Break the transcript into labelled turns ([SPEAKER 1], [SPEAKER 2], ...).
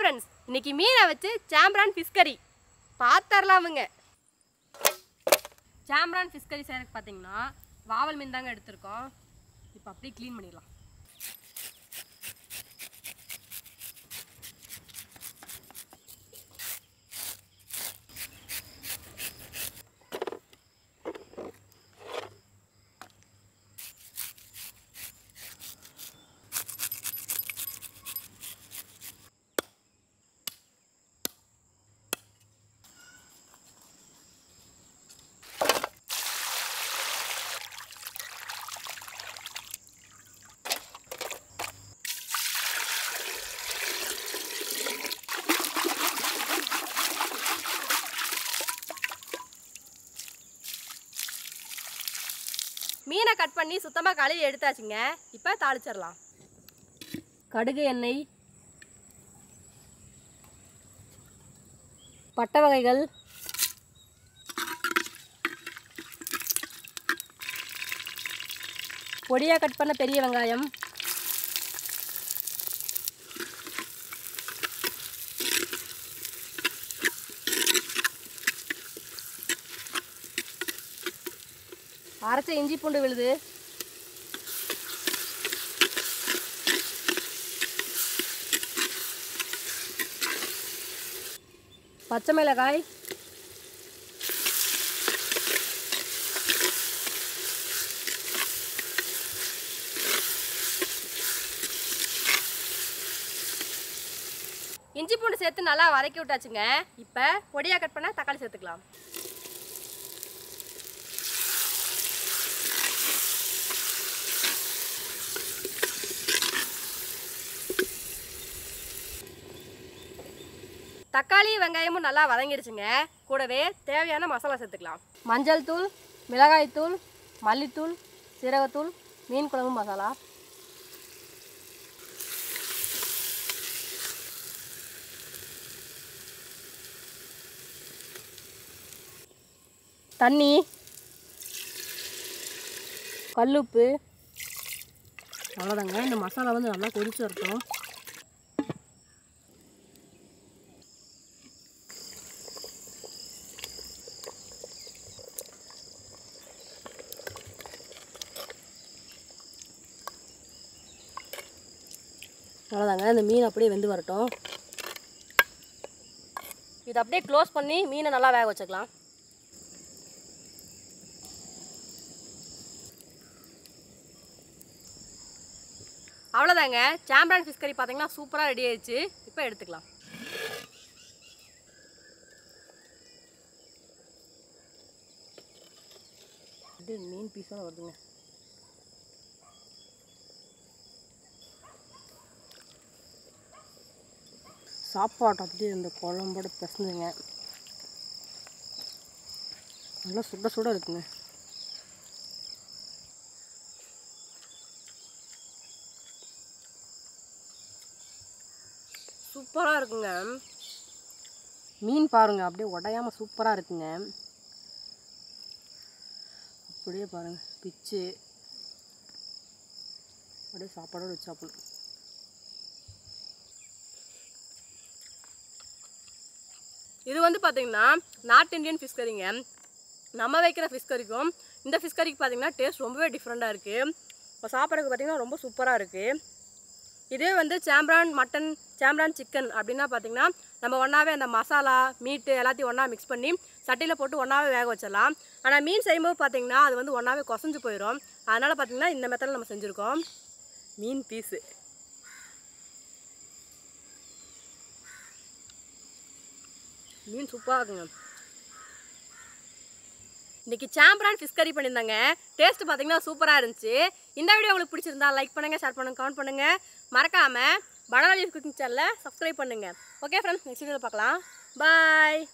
[SPEAKER 1] Friends இன்னைக்கு மீனை வச்சு சாம்பிரான் ஃபிஷ் கறி பாத்தறலாம்ங்க. சாம்பிரான் ஃபிஷ் கறி செய்யறதுக்கு பாத்தீங்கன்னா வாவல் மீன் தாங்க எடுத்துர்க்கோம். இப்போ அப்படியே க்ளீன் பண்ணிடலாம். மீனை கட் பண்ணி சுத்தமாக கழுவி எடுத்தாச்சுங்க. இப்போ தாளிச்சிடலாம். கடுகு எண்ணெய், பட்டை வகைகள், பொடியாக கட் பண்ண பெரிய வெங்காயம், அரைச்ச இஞ்சி பூண்டு விழுது, பச்சை மிளகாய், இஞ்சி பூண்டு சேர்த்து நல்லா வதக்கி விட்டாச்சுங்க. இப்போ பொடியாக கட் பண்ண தக்காளி சேர்த்துக்கலாம். தக்காளி வெங்காயமும் நல்லா வதங்கிடுச்சுங்க. கூடவே தேவையான மசாலா சேர்த்துக்கலாம். மஞ்சள் தூள், மிளகாய் தூள், மல்லித்தூள், சீரகத்தூள், மீன் குழம்பு மசாலா, தண்ணி, கல்லுப்பு. அவ்வளோதாங்க. இந்த மசாலா வந்து நல்லா கொதிச்சு வரட்டும். அவ்வளோதாங்க. இந்த மீன் அப்படியே வெந்து வரட்டும். இதை அப்படியே க்ளோஸ் பண்ணி மீனை நல்லா வேக வச்சுக்கலாம். அவ்வளோதாங்க. சாம்பிரான் ஃபிஷ் கறி பார்த்தீங்கன்னா சூப்பராக ரெடி ஆயிடுச்சு. இப்போ எடுத்துக்கலாம். இது மீன் பீஸாக வருதுங்க. சாப்பாடு அப்படியே இந்த குழம்போட பிசைஞ்சுங்க. நல்லா சுட சுட இருக்குங்க. சூப்பராக இருக்குங்க. மீன் பாருங்க அப்படியே உடையாம சூப்பராக இருக்குங்க. அப்படியே பாருங்க பிச்சு அப்படியே சாப்பாடோடு வச்சு சாப்பிடணும். இது வந்து பார்த்தீங்கன்னா நார்த் இந்தியன் ஃபிஷ் கறிங்க. நம்ம வைக்கிற ஃபிஷ் கறிக்கும் இந்த ஃபிஷ் கறிக்கு பார்த்தீங்கன்னா டேஸ்ட் ரொம்பவே டிஃப்ரெண்ட்டாக இருக்குது. இப்போ சாப்பிட்றதுக்கு பார்த்தீங்கன்னா ரொம்ப சூப்பராக இருக்குது. இதே வந்து சாம்பிரான் மட்டன், சாம்பிரான் சிக்கன் அப்படின்னா பார்த்தீங்கன்னா நம்ம ஒன்றாவே அந்த மசாலா மீட்டு எல்லாத்தையும் ஒன்றா மிக்ஸ் பண்ணி சட்டியில் போட்டு ஒன்றாவே வேக வச்சிடலாம். ஆனால் மீன் செய்யும்போது பார்த்தீங்கன்னா அது வந்து ஒன்றாவே கொசஞ்சு போயிடும். அதனால் பார்த்தீங்கன்னா இந்த மெத்தடில் நம்ம செஞ்சுருக்கோம். மீன் பீஸு மீன் சூப்பராக இருக்குங்க. இன்றைக்கி சாம்பிரான் ஃபிஷ் கறி பண்ணியிருந்தாங்க. டேஸ்ட்டு பார்த்தீங்கன்னா சூப்பராக இருந்துச்சு. இந்த வீடியோ உங்களுக்கு பிடிச்சிருந்தா லைக் பண்ணுங்கள், ஷேர் பண்ணுங்கள், கமெண்ட் பண்ணுங்கள். மறக்காமல் பனானா லீஃப் குக்கிங் சேனலை சப்ஸ்கிரைப் பண்ணுங்கள். ஓகே ஃப்ரெண்ட்ஸ், நெக்ஸ்ட் வீடியோவில் பார்க்கலாம். பாய்.